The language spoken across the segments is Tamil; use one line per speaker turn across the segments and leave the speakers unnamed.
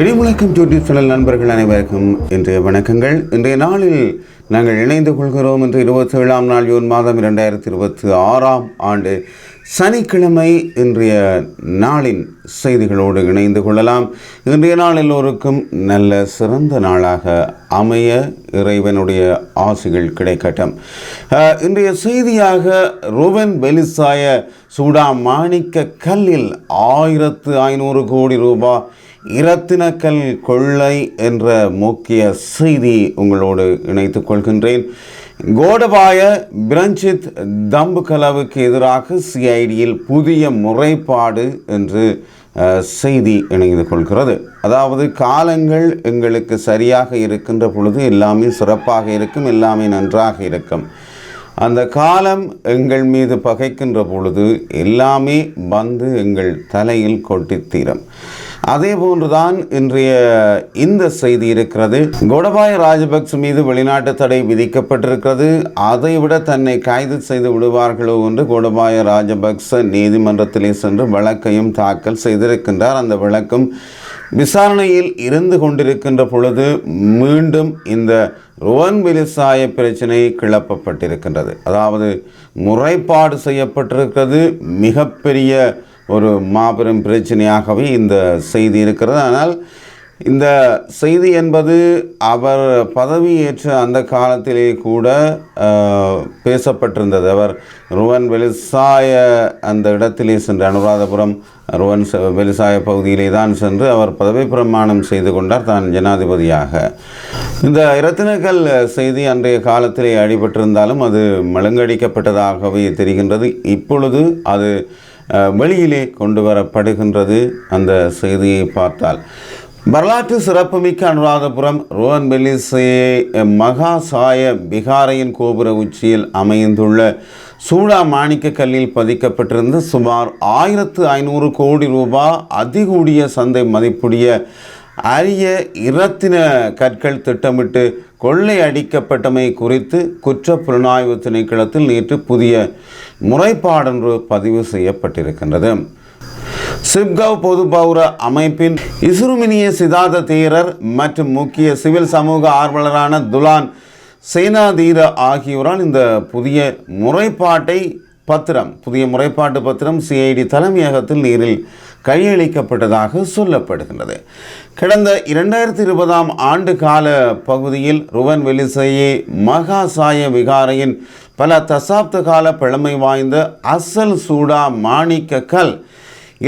இடிமுழக்கம் யூடியூப் சேனல் நண்பர்கள் அனைவருக்கும் இன்றைய வணக்கங்கள். இன்றைய நாளில் நாங்கள் இணைந்து கொள்கிறோம். இன்று 27ஆம் நாள் ஜூன் மாதம் 2026ஆம் ஆண்டு சனிக்கிழமை. இன்றைய நாளின் செய்திகளோடு இணைந்து கொள்ளலாம். இன்றைய நாள் எல்லோருக்கும் நல்ல சிறந்த நாளாக அமைய இறைவனுடைய ஆசிகள் கிடைக்கட்டும். இன்றைய செய்தியாக ருவன் பெலிசாய சூடா மாணிக்க கல்லில் 1500 கோடி ரூபாய் இரத்தினக்கல் கொள்ளை என்ற முக்கிய செய்தி உங்களோடு இணைத்துக் கொள்கின்றேன். கோடபாய பிரஞ்சித் தம்புகலவுக்கு எதிராக சிஐடியில் புதிய முறைப்பாடு என்று செய்தி இணைந்து கொள்கிறது. அதாவது காலங்கள் எங்களுக்கு சரியாக இருக்கின்ற பொழுது எல்லாமே சிறப்பாக இருக்கும், எல்லாமே நன்றாக இருக்கும். அந்த காலம் எங்கள் மீது பகைக்கின்ற பொழுது எல்லாமே வந்து எங்கள் தலையில் கொட்டித்தீரும். அதே போன்றுதான் இன்றைய இந்த செய்தி இருக்கிறது. கோடபாய ராஜபக்ச மீது வெளிநாட்டு தடை விதிக்கப்பட்டிருக்கிறது. அதைவிட தன்னை கைது செய்து விடுவார்களோ என்று கோடபாய ராஜபக்ச நீதிமன்றத்திலே சென்று வழக்கையும் தாக்கல் செய்திருக்கின்றார். அந்த வழக்கும் விசாரணையில் இருந்து கொண்டிருக்கின்ற பொழுது மீண்டும் இந்த ருவன் பெலிசாய பிரச்சனை கிளப்பப்பட்டிருக்கின்றது. அதாவது முறைப்பாடு செய்யப்பட்டிருக்கிறது. மிகப்பெரிய ஒரு மாபெரும் பிரச்சனையாகவே இந்த செய்தி இருக்கிறது. ஆனால் இந்த செய்தி என்பது அவர் பதவியேற்ற அந்த காலத்திலே கூட பேசப்பட்டிருந்தது. அவர் ருவன் பெலிசாய அந்த இடத்திலே சென்று அனுராதபுரம் ருவன் பெலிசாய பகுதியிலே தான் சென்று அவர் பதவி பிரமாணம் செய்து கொண்டார் தான் ஜனாதிபதியாக. இந்த இரத்தினக்கல் செய்தி அன்றைய காலத்திலே அடிபட்டிருந்தாலும் அது மழுங்கடிக்கப்பட்டதாகவே தெரிகின்றது. இப்பொழுது அது வெளியிலே கொண்டு வரப்படுகின்றது. அந்த செய்தியை பார்த்தால் வரலாற்று சிறப்புமிக்க அனுராதபுரம் ருவன் பெலிசாய மகாசாய விகாரையின் கோபுர உச்சியில் அமைந்துள்ள சூடா மாணிக்க கல்லில் பதிக்கப்பட்டிருந்த சுமார் 1500 கோடி ரூபாய் அதிகூடிய சந்தை மதிப்புடைய அரிய இரத்தின கற்கள் திட்டமிட்டு கொள்ளை அடிக்கப்பட்டமை குறித்து குற்ற புலனாய்வு திணைக்களத்தில் நேற்று புதிய முறைப்பாடொன்று பதிவு செய்யப்பட்டிருக்கின்றது. சிப்கவ் பொது பௌர அமைப்பின் இசுருமினிய சிதார்த்த தேரர் மற்றும் முக்கிய சிவில் சமூக ஆர்வலரான துலான் சேனாதீர ஆகியோரால் இந்த புதிய முறைப்பாட்டு பத்திரம் சிஐடி தலைமையகத்தில் நேரில் கையளிக்கப்பட்டதாக சொல்லப்படுகின்றது. கடந்த 2020ஆம் ஆண்டு கால பகுதியில் ருவன் பெலிசாய மகாசாய விகாரையின் பல தசாப்த கால பழமை வாய்ந்த அசல் சூடா மாணிக்க கல்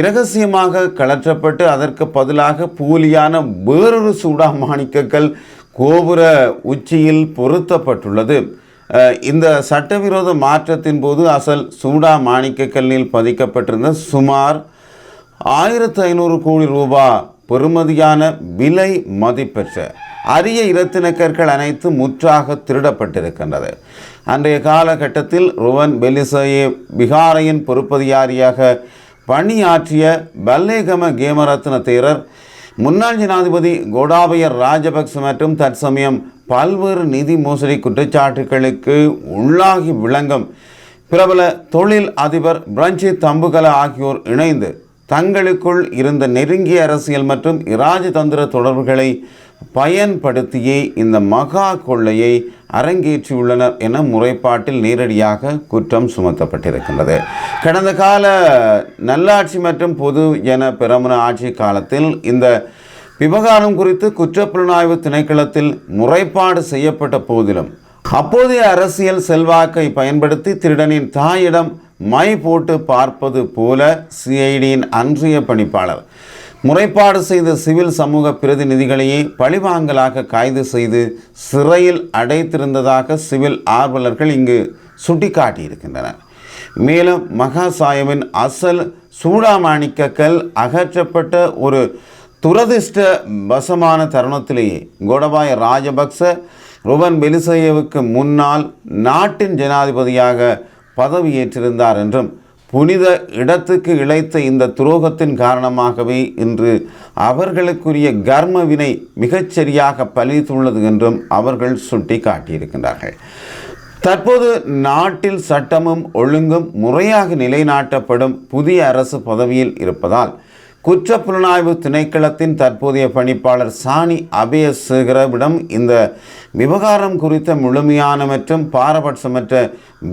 இரகசியமாக கலற்றப்பட்டு அதற்கு பதிலாக போலியான வேறொரு சூடா மாணிக்க கல் கோபுர உச்சியில் பொருத்தப்பட்டுள்ளது. இந்த சட்டவிரோத மாற்றத்தின் போது அசல் சூடா மாணிக்க கல்லில் பதிக்கப்பட்டிருந்த சுமார் 1500 கோடி ரூபாய் பெறுமதியான விலை மதிப்பெற்ற அரிய இரத்தினக்கற்கள் அனைத்து முற்றாக திருடப்பட்டிருக்கின்றது. அன்றைய காலகட்டத்தில் ருவன் பெலிசாய விகாரையின் பொறுப்பதிகாரியாக பணியாற்றிய பல்லேகம கேமரத்ன தேரர் முன்னாள் ஜனாதிபதி கோடபாய ராஜபக்ச மற்றும் தற்சமயம் பல்வேறு நிதி மோசடி குற்றச்சாட்டுகளுக்கு உள்ளாகி விளங்கும் பிரபல தொழில் அதிபர் பிரஞ்சித் தம்புகல ஆகியோர் இணைந்து தங்களுக்குள் இருந்த நெருங்கிய அரசியல் மற்றும் இராஜதந்திர தொடர்புகளை பயன்படுத்தியே இந்த மகா கொள்ளையை அரங்கேற்றியுள்ளனர் என முறைப்பாட்டில் நேரடியாக குற்றம் சுமத்தப்பட்டிருக்கின்றது. கடந்த கால நல்லாட்சி மற்றும் பொது ஜன பெரமுன ஆட்சி காலத்தில் இந்த விவகாரம் குறித்து குற்றப்புலனாய்வு திணைக்களத்தில் முறைப்பாடு செய்யப்பட்ட போதிலும் அப்போதைய அரசியல் செல்வாக்கை பயன்படுத்தி திருடனின் தாயிடம் மை போட்டு பார்ப்பது போல சிஐடியின் அன்றைய பணிப்பாளர் முறைப்பாடு செய்த சிவில் சமூக பிரதிநிதிகளையே பழிவாங்கலாக கைது செய்து சிறையில் அடைத்திருந்ததாக சிவில் ஆர்வலர்கள் இங்கு சுட்டிக்காட்டியிருக்கின்றனர். மேலும் மகாசாயவின் அசல் சூடா மாணிக்க கல் அகற்றப்பட்ட ஒரு துரதிர்ஷ்ட வசமான தருணத்திலேயே கோடபாய ராஜபக்ச ருவன் பெலிசாயவுக்கு முன்னால் நாட்டின் ஜனாதிபதியாக பதவியேற்றிருந்தார் என்றும் புனித இடத்துக்கு இழைத்த இந்த துரோகத்தின் காரணமாகவே இன்று அவர்களுக்குரிய கர்ம வினை மிகச்சரியாக பலித்துள்ளது என்றும் அவர்கள் சுட்டி காட்டியிருக்கின்றார்கள். தற்போது நாட்டில் சட்டமும் ஒழுங்கும் முறையாக நிலைநாட்டப்படும் புதிய அரசு பதவியில் இருப்பதால் குற்றப்புலனாய்வு திணைக்களத்தின் தற்போதைய பணிப்பாளர் சாணி அபேசேகரவிடம் இந்த விவகாரம் குறித்த முழுமையான மற்றும் பாரபட்சமற்ற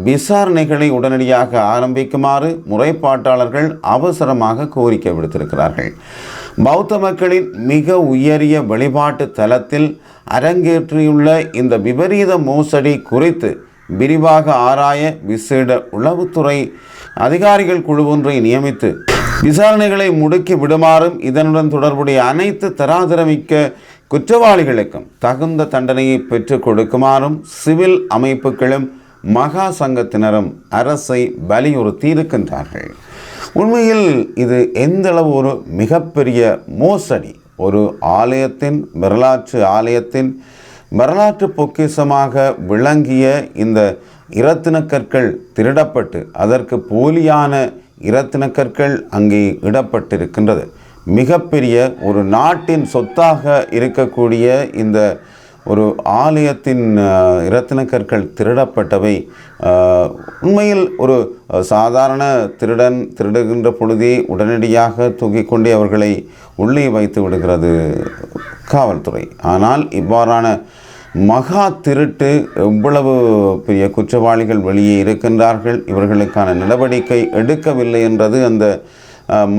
விசாரணைகளை உடனடியாக ஆரம்பிக்குமாறு முறைப்பாட்டாளர்கள் அவசரமாக கோரிக்கை விடுத்திருக்கிறார்கள். பௌத்த மக்களின் மிக உயரிய வழிபாட்டு தலத்தில் அரங்கேற்றியுள்ள இந்த விபரீத மோசடி குறித்து விரிவாக ஆராய விசேட உளவுத்துறை அதிகாரிகள் குழு ஒன்றை நியமித்து விசாரணைகளை முடுக்கி விடுமாறும் இதனுடன் தொடர்புடைய அனைத்து தராதரமிக்க குற்றவாளிகளுக்கும் தகுந்த தண்டனையை பெற்றுக் கொடுக்குமாறும் சிவில் அமைப்புகளும் மகா சங்கத்தினரும் அரசை வலியுறுத்தி இருக்கின்றார்கள். உண்மையில் இது எந்தளவு ஒரு மிகப்பெரிய மோசடி, ஒரு ஆலயத்தின் வரலாற்று பொக்கிஷமாக விளங்கிய இந்த இரத்தினக்கற்கள் திருடப்பட்டு அதற்கு போலியான இரத்தினக்கற்கள் அங்கே இடப்பட்டிருக்கின்றது. மிகப்பெரிய ஒரு நாட்டின் சொத்தாக இருக்கக்கூடிய இந்த ஒரு ஆலயத்தின் இரத்தினக்கற்கள் திருடப்பட்டவை உண்மையில் ஒரு சாதாரண திருடுகின்ற பொழுதே உடனடியாக தூக்கிக் கொண்டே அவர்களை உள்ளே வைத்து விடுகிறது காவல்துறை. ஆனால் இவ்வாறான மகா திருட்டு எவ்வளவு பெரிய குற்றவாளிகள் வெளியே இருக்கின்றார்கள், இவர்களுக்கான நடவடிக்கை எடுக்கவில்லை என்றது அந்த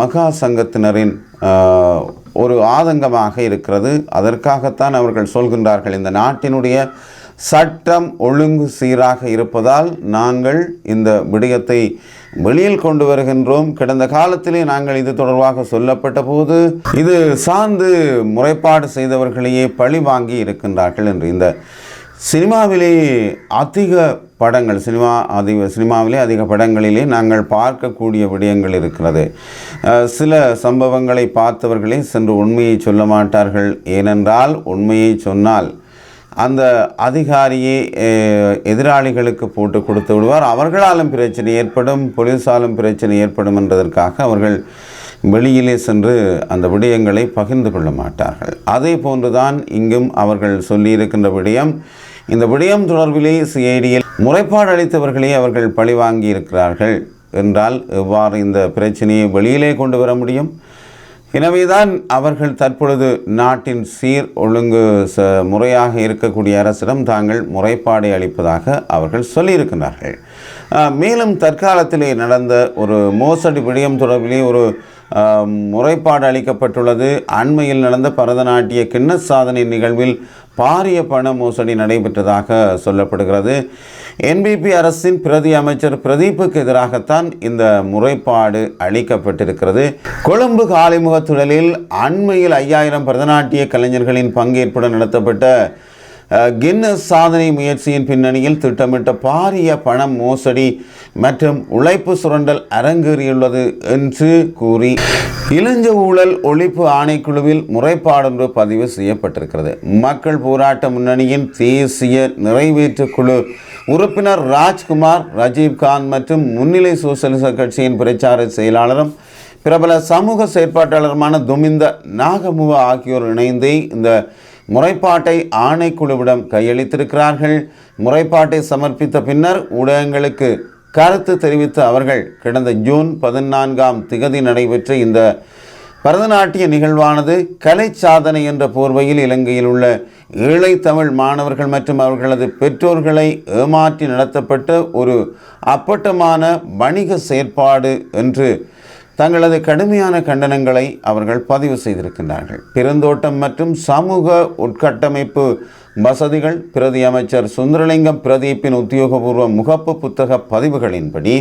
மகா சங்கத்தினரின் ஒரு ஆதங்கமாக இருக்கிறது. அதற்காகத்தான் அவர்கள் சொல்கின்றார்கள், இந்த நாட்டினுடைய சட்டம் ஒழுங்கு சீராக இருப்பதால் நாங்கள் இந்த விடயத்தை வெளியில் கொண்டு வருகின்றோம். கடந்த காலத்திலே நாங்கள் இது தொடர்பாக சொல்லப்பட்ட போது இது சார்ந்து முறைப்பாடு செய்தவர்களையே பழி வாங்கி இருக்கின்றார்கள் என்று. இந்த சினிமாவிலே அதிக படங்கள் சினிமாவிலே அதிக படங்களிலே நாங்கள் பார்க்கக்கூடிய விடயங்கள் இருக்கிறது. சில சம்பவங்களை பார்த்தவர்களே சென்று உண்மையை சொல்ல மாட்டார்கள். ஏனென்றால் உண்மையை சொன்னால் அந்த அதிகாரியை எதிராளிகளுக்கு போட்டு கொடுத்து விடுவார். அவர்களாலும் பிரச்சனை ஏற்படும், போலீஸாலும் பிரச்சனை ஏற்படும் என்பதற்காக அவர்கள் வெளியிலே சென்று அந்த விடயங்களை பகிர்ந்து கொள்ள மாட்டார்கள். அதே போன்றுதான் இங்கும் அவர்கள் சொல்லியிருக்கின்ற விடயம். இந்த விடயம் தொடர்பிலே சிஐடியில் முறைப்பாடு அளித்தவர்களே அவர்கள் பழிவாங்கி இருக்கிறார்கள் என்றால் எவ்வாறு இந்த பிரச்சனையை வெளியிலே கொண்டு வர முடியும்? எனவேதான் அவர்கள் தற்பொழுது நாட்டின் சீர் ஒழுங்கு முறையாக இருக்கக்கூடிய அரசிடம் தாங்கள் முறைப்பாடை அளிப்பதாக அவர்கள் சொல்லியிருக்கிறார்கள். மேலும் தற்காலத்திலே நடந்த ஒரு மோசடி விடயம் தொடர்பிலே ஒரு முறைப்பாடு அளிக்கப்பட்டுள்ளது. அண்மையில் நடந்த பரதநாட்டிய கின்னஸ் சாதனை நிகழ்வில் பாரிய பண மோசடி நடைபெற்றதாக சொல்லப்படுகிறது. என்பிபி அரசின் பிரதி அமைச்சர் பிரதீப்புக்கு எதிராகத்தான் இந்த முறைப்பாடு அளிக்கப்பட்டிருக்கிறது. கொழும்பு காலிமுகத்துடலில் அண்மையில் 5000 பரதநாட்டிய கலைஞர்களின் பங்கேற்புடன் நடத்தப்பட்ட கின்னஸ் சாதனை முயற்சியின் பின்னணியில் திட்டமிட்ட பாரிய பண மோசடி மற்றும் உழைப்பு சுரண்டல் அரங்கேறியுள்ளது என்று கூறி இளஞ்ச ஊழல் ஒழிப்பு ஆணைக்குழுவில் முறைப்பாடொன்று பதிவு செய்யப்பட்டிருக்கிறது. மக்கள் போராட்ட முன்னணியின் தேசிய நிறைவேற்று குழு உறுப்பினர் ராஜ்குமார், ரஜீவ்காந்த் மற்றும் முன்னிலை சோசலிச கட்சியின் பிரச்சார செயலாளரும் பிரபல சமூக செயற்பாட்டாளருமான துமிந்த நாகமுவ ஆகியோர் இணைந்தே இந்த முறைப்பாட்டை ஆணைக்குழுவிடம் கையளித்திருக்கிறார்கள். முறைப்பாட்டை சமர்ப்பித்த பின்னர் ஊடகங்களுக்கு கருத்து தெரிவித்த அவர்கள் கடந்த ஜூன் 14 நடைபெற்ற இந்த பரதநாட்டிய நிகழ்வானது கலை சாதனை என்ற போர்வையில் இலங்கையில் உள்ள ஏழை தமிழ் மாணவர்கள் மற்றும் அவர்களது பெற்றோர்களை ஏமாற்றி நடத்தப்பட்ட ஒரு அப்பட்டமான வணிக செயற்பாடு என்று தங்களது கடுமையான கண்டனங்களை அவர்கள் பதிவு செய்திருக்கின்றார்கள். பெருந்தோட்டம் மற்றும் சமூக உட்கட்டமைப்பு வசதிகள் பிரதி அமைச்சர் சுந்தரலிங்கம் பிரதீப்பின் உத்தியோகபூர்வ முகப்பு புத்தக பதிவுகளின்படி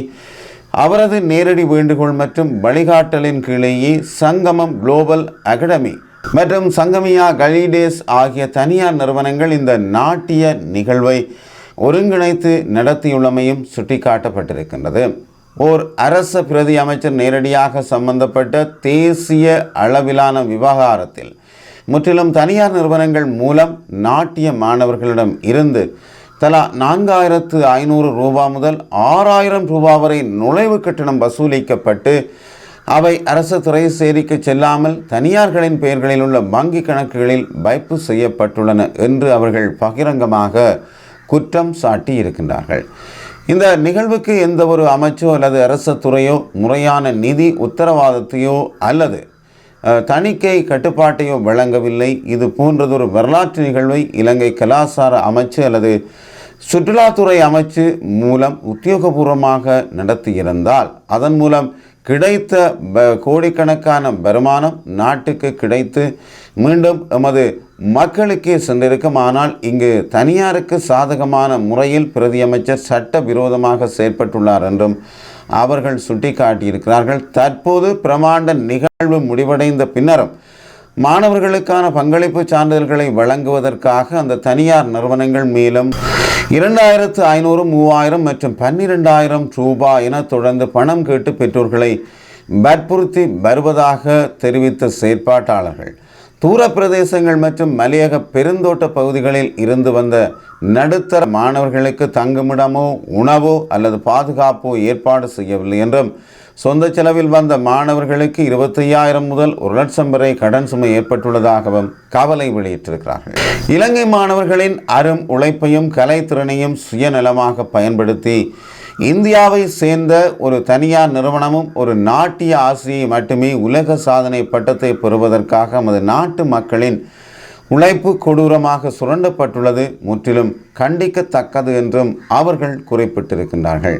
அவரது நேரடி வேண்டுகோள் மற்றும் வழிகாட்டலின் கீழேயே சங்கமம் குளோபல் அகாடமி மற்றும் சங்கமியா கலிடேஸ் ஆகிய தனியார் நிறுவனங்கள் இந்த நாட்டிய நிகழ்வை ஒருங்கிணைத்து நடத்தியுள்ளமையும் சுட்டிக்காட்டப்பட்டிருக்கின்றது. ஓர் அரச பிரதி அமைச்சர் நேரடியாக சம்பந்தப்பட்ட தேசிய அளவிலான விவகாரத்தில் முற்றிலும் தனியார் நிறுவனங்கள் மூலம் நாட்டிய மாணவர்களிடம் இருந்து தலா 4500 ரூபாய் முதல் 6000 ரூபாய் வரை நுழைவு கட்டணம் வசூலிக்கப்பட்டு அவை அரசு துறை சேரிக்கு செல்லாமல் தனியார்களின் பெயர்களில் உள்ள வங்கி கணக்குகளில் வைப்பு செய்யப்பட்டுள்ளன என்று அவர்கள் பகிரங்கமாக குற்றம் சாட்டி இருக்கின்றார்கள். இந்த நிகழ்வுக்கு எந்த ஒரு அமைச்சோ அல்லது அரசு துறையோ முறையான நிதி உத்தரவாதத்தையோ அல்லது தணிக்கை கட்டுப்பாட்டையோ வழங்கவில்லை. இது போன்றதொரு வரலாற்று நிகழ்வை இலங்கை கலாசார அமைச்சு அல்லது சுற்றுலாத்துறை அமைச்சு மூலம் உத்தியோகபூர்வமாக நடத்தியிருந்தால் அதன் மூலம் கிடைத்த கோடிக்கணக்கான வருமானம் நாட்டுக்கு கிடைத்து மீண்டும் எமது மக்களுக்கே சென்றிருக்கும். ஆனால் இங்கு தனியாருக்கு சாதகமான முறையில் பிரதியமைச்சர் சட்ட விரோதமாக செயற்பட்டுள்ளார் என்றும் அவர்கள் சுட்டிக்காட்டியிருக்கிறார்கள். தற்போது பிரமாண்ட நிகழ்வு முடிவடைந்த பின்னரும் மாணவர்களுக்கான பங்களிப்பு சான்றிதழ்களை வழங்குவதற்காக அந்த தனியார் நிறுவனங்கள் மேலும் 2500, 3000 மற்றும் 12,000 ரூபாய் என தொடர்ந்து பணம் கேட்டு பெற்றோர்களை வற்புறுத்தி வருவதாக தெரிவித்த செயற்பாட்டாளர்கள் தூர பிரதேசங்கள் மற்றும் மலையக பெருந்தோட்ட பகுதிகளில் இருந்து வந்த நடுத்தர மாணவர்களுக்கு தங்குமிடமோ உணவோ அல்லது பாதுகாப்போ ஏற்பாடு செய்யவில்லை என்றும் சொந்த செலவில் வந்த மாணவர்களுக்கு 25,000 முதல் 1,00,000 வரை கடன் சுமை ஏற்பட்டுள்ளதாகவும் கவலை வெளியிட்டிருக்கிறார்கள். இலங்கை மாணவர்களின் அரும் உழைப்பையும் கலைத்திறனையும் சுயநலமாக பயன்படுத்தி இந்தியாவை சேர்ந்த ஒரு தனியார் நிறுவனமும் ஒரு நாட்டிய ஆசிரியை மட்டுமே உலக சாதனை பட்டத்தை பெறுவதற்காக நமது நாட்டு மக்களின் உழைப்பு கொடூரமாக சுரண்டப்பட்டுள்ளது முற்றிலும் கண்டிக்கத்தக்கது என்றும் அவர்கள் குறிப்பிட்டிருக்கின்றார்கள்.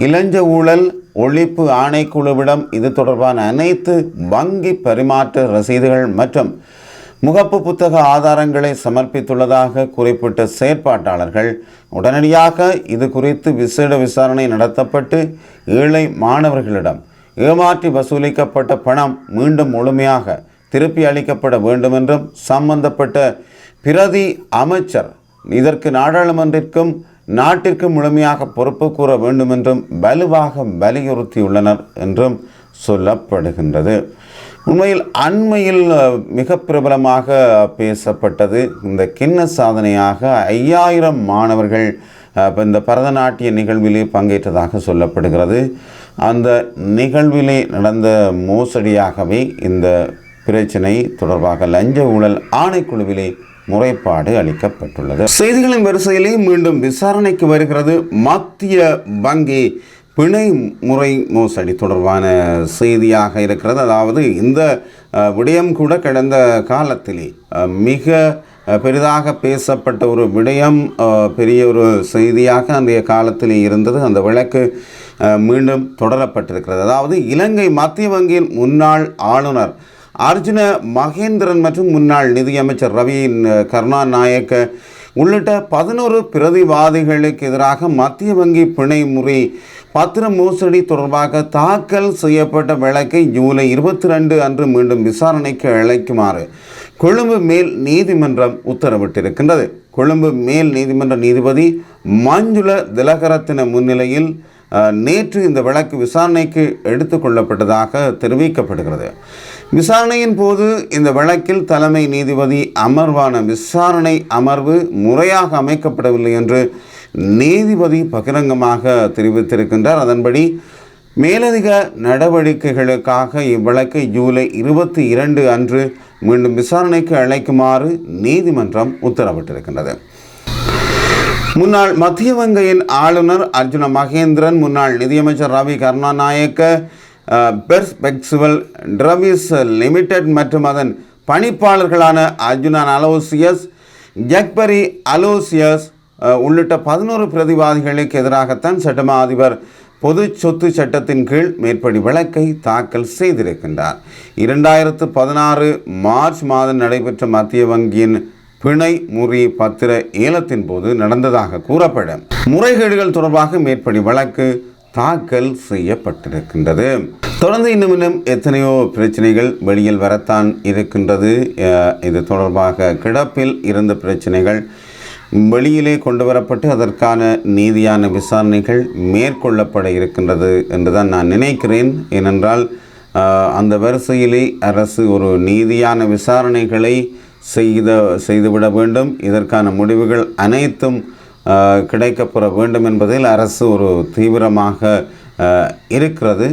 இலஞ்ச ஊழல் ஒழிப்பு ஆணைக்குழுவிடம் இது தொடர்பான அனைத்து வங்கி பரிமாற்ற ரசீதுகள் மற்றும் முகப்பு புத்தக ஆதாரங்களை சமர்ப்பித்துள்ளதாக குறிப்பிட்ட செயற்பாட்டாளர்கள் உடனடியாக இது குறித்து விசேட விசாரணை நடத்தப்பட்டு ஏழை மாணவர்களிடம் ஏமாற்றி வசூலிக்கப்பட்ட பணம் மீண்டும் முழுமையாக திருப்பி அளிக்கப்பட வேண்டும் என்றும் சம்பந்தப்பட்ட பிரதி அமைச்சர் இதற்கு நாடாளுமன்றத்திற்கும் நாட்டிற்கும் முழுமையாக பொறுப்பு கூற வேண்டும் என்றும் வலுவாக வலியுறுத்தியுள்ளனர் என்றும் சொல்லப்படுகின்றது. உண்மையில் அண்மையில் மிக பிரபலமாக பேசப்பட்டது இந்த கிண்ண சாதனையாக 5000 மாணவர்கள் இந்த பரதநாட்டிய நிகழ்விலே பங்கேற்றதாக சொல்லப்படுகிறது. அந்த நிகழ்விலே நடந்த மோசடியாகவே இந்த பிரச்சினை தொடர்பாக லஞ்ச ஊழல் ஆணைக்குழுவிலே முறைப்பாடு அளிக்கப்பட்டுள்ளது. செய்திகளின் வரிசையிலே மீண்டும் விசாரணைக்கு வருகிறது மத்திய வங்கி பிணை முறை மோசடி தொடர்பான செய்தியாக இருக்கிறது. அதாவது இந்த விடயம் கூட கடந்த காலத்திலே மிக பெரிதாக பேசப்பட்ட ஒரு விடயம், பெரிய ஒரு செய்தியாக அன்றைய காலத்திலே இருந்தது. அந்த வழக்கு மீண்டும் தொடரப்பட்டிருக்கிறது. அதாவது இலங்கை மத்திய வங்கியின் முன்னாள் ஆளுநர் அர்ஜுன மகேந்திரன் மற்றும் முன்னாள் நிதியமைச்சர் ரவி கருணாநாயக்க உள்ளிட்ட 11 பிரதிவாதிகளுக்கு எதிராக மத்திய வங்கி பிணை முறை பத்திர மோசடி தொடர்பாக தாக்கல் செய்யப்பட்ட வழக்கை ஜூலை 22 அன்று மீண்டும் விசாரணைக்கு அழைக்குமாறு கொழும்பு மேல் நீதிமன்றம் உத்தரவிட்டிருக்கின்றது. கொழும்பு மேல் நீதிமன்ற நீதிபதி மஞ்சுள திலகரத்தின முன்னிலையில் நேற்று இந்த வழக்கு விசாரணைக்கு எடுத்துக்கொள்ளப்பட்டதாக தெரிவிக்கப்படுகிறது. விசாரணையின் போது இந்த வழக்கில் தலைமை நீதிபதி அமர்வான விசாரணை அமர்வு முறையாக அமைக்கப்படவில்லை என்று நீதிபதி பகிரங்கமாக தெரிவித்திருக்கின்றார். அதன்படி மேலதிக நடவடிக்கைகளுக்காக இவ்வழக்கை ஜூலை 22 அன்று மீண்டும் விசாரணைக்கு அழைக்குமாறு நீதிமன்றம் உத்தரவிட்டிருக்கின்றது. முன்னாள் மத்திய வங்கியின் ஆளுநர் அர்ஜுன மகேந்திரன், முன்னாள் நிதியமைச்சர் ரவி கருணாநாயக்க, பெர்ஸ்பெக்சுவல் டிரவிஸ் லிமிடெட் மற்றும் அதன் பணிப்பாளர்களான அர்ஜுனன் அலோசியஸ், ஜக்பரி அலோசியஸ் உள்ளிட்ட 11 பிரதிவாதிகளுக்கு எதிராகத்தான் சட்டமா அதிபர் பொது சொத்து சட்டத்தின் கீழ் மேற்படி வழக்கை தாக்கல் செய்திருக்கின்றார். 2016 மார்ச் மாதம் நடைபெற்ற மத்திய வங்கியின் பிணை முறி பத்திர ஏலத்தின் போது நடந்ததாக கூறப்படும் முறைகேடுகள் தொடர்பாக மேற்படி வழக்கு தாக்கல் செய்யப்பட்டிருக்கின்றது. தொடர்ந்து இன்னும் எத்தனையோ பிரச்சனைகள் வெளியில் வரத்தான் இருக்கின்றது. இது தொடர்பாக கிடப்பில் இருந்த பிரச்சனைகள் வெளியிலே கொண்டு வரப்பட்டு அதற்கான நீதியான விசாரணைகள் மேற்கொள்ளப்பட இருக்கின்றது என்றுதான் நான் நினைக்கிறேன். ஏனென்றால் அந்த வரிசையிலே அரசு ஒரு நீதியான விசாரணைகளை செய்துவிட வேண்டும். இதற்கான முடிவுகள் அனைத்தும் கிடைக்கப்பெற வேண்டும் என்பதில் அரசு ஒரு தீவிரமாக இருக்கிறது.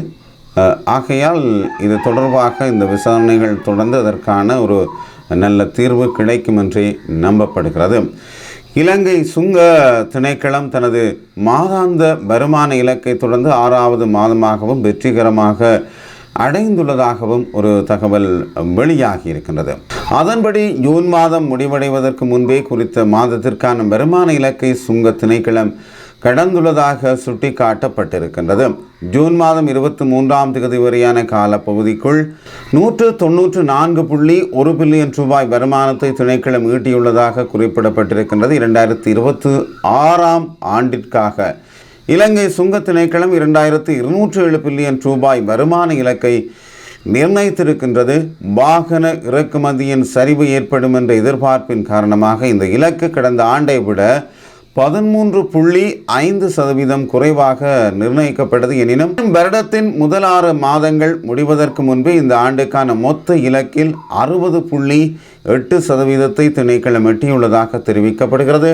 ஆகையால் இது தொடர்பாக இந்த விசாரணைகள் தொடர்ந்து அதற்கான ஒரு நல்ல தீர்வு கிடைக்கும் என்றே நம்பப்படுகிறது. இலங்கை சுங்க திணைக்களம் தனது மாதாந்த வருமான இலக்கை தொடர்ந்து 6வது மாதமாகவும் வெற்றிகரமாக அடைந்துள்ளதாகவும் ஒரு தகவல் வெளியாகி இருக்கின்றது. அதன்படி ஜூன் மாதம் முடிவடைவதற்கு முன்பே குறித்த மாதத்திற்கான வருமான இலக்கை சுங்க திணைக்களம் கடந்துள்ளதாக சுட்டிக்காட்டப்பட்டிருக்கின்றது. ஜூன் மாதம் 23ஆம் தேதி வரையான காலப்பகுதிக்குள் 194.1 பில்லியன் ரூபாய் வருமானத்தை திணைக்களம் ஈட்டியுள்ளதாக குறிப்பிடப்பட்டிருக்கின்றது. 2026ஆம் ஆண்டிற்காக இலங்கை சுங்க திணைக்களம் 2207 பில்லியன் ரூபாய் வருமான இலக்கை நிர்ணயித்திருக்கின்றது. வாகன இறக்குமதியின் சரிவு ஏற்படும் என்ற எதிர்பார்ப்பின் காரணமாக இந்த இலக்கு கடந்த ஆண்டை விட 13.5% குறைவாக நிர்ணயிக்கப்பட்டது. எனினும் வருடத்தின் முதல் 6 மாதங்கள் முடிவதற்கு முன்பு இந்த ஆண்டுக்கான மொத்த இலக்கில் 60.8% திணைக்களம் எட்டியுள்ளதாக தெரிவிக்கப்படுகிறது.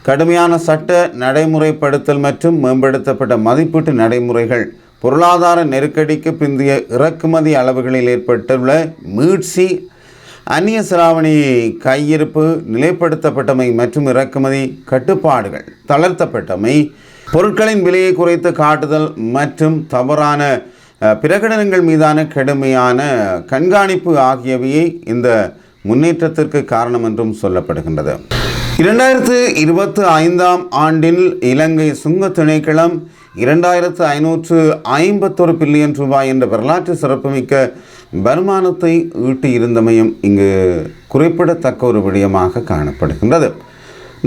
கடுமையான சட்ட நடைமுறைப்படுத்தல் மற்றும் மேம்படுத்தப்பட்ட மதிப்பீட்டு நடைமுறைகள், பொருளாதார நெருக்கடிக்கு பிந்தைய இறக்குமதி அளவுகளில் ஏற்பட்டுள்ள மீட்சி, அந்நிய செலாவணி கையிருப்பு நிலைப்படுத்தப்பட்டமை மற்றும் இறக்குமதி கட்டுப்பாடுகள் தளர்த்தப்பட்டமை, பொருட்களின் விலையை குறைத்து காட்டுதல் மற்றும் தவறான பிரகடனங்கள் மீதான கடுமையான கண்காணிப்பு ஆகியவையே இந்த முன்னேற்றத்திற்கு காரணம் என்றும் சொல்லப்படுகின்றது. 2025ஆம் ஆண்டில் இலங்கை சுங்க திணைக்களம் 2551 பில்லியன் ரூபாய் என்ற வரலாற்று சிறப்புமிக்க வருமானத்தை ஈட்டியிருந்தமையும் இங்கு குறிப்பிடத்தக்க ஒரு விடயமாக காணப்படுகின்றது.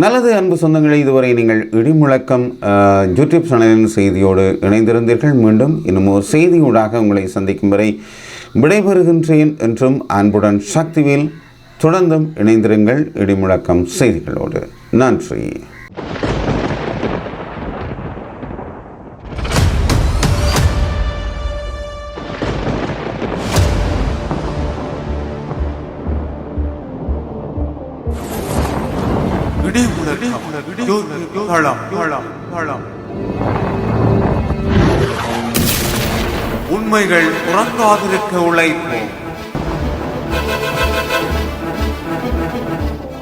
நல்லது அன்பு சொந்தங்களை, இதுவரை நீங்கள் இடிமுழக்கம் யூடியூப் சேனலின் செய்தியோடு இணைந்திருந்தீர்கள். மீண்டும் இன்னும் ஒரு செய்தியூடாக உங்களை சந்திக்கும் வரை விடைபெறுகின்றேன் என்றும் அன்புடன் சக்திவேல். தொடர்ந்தும் இணைந்திருங்கள் இடிமுழக்கம் செய்திகளோடு. நன்றி.
உண்மைகள் உறங்காதிருக்க உழைப்போம்.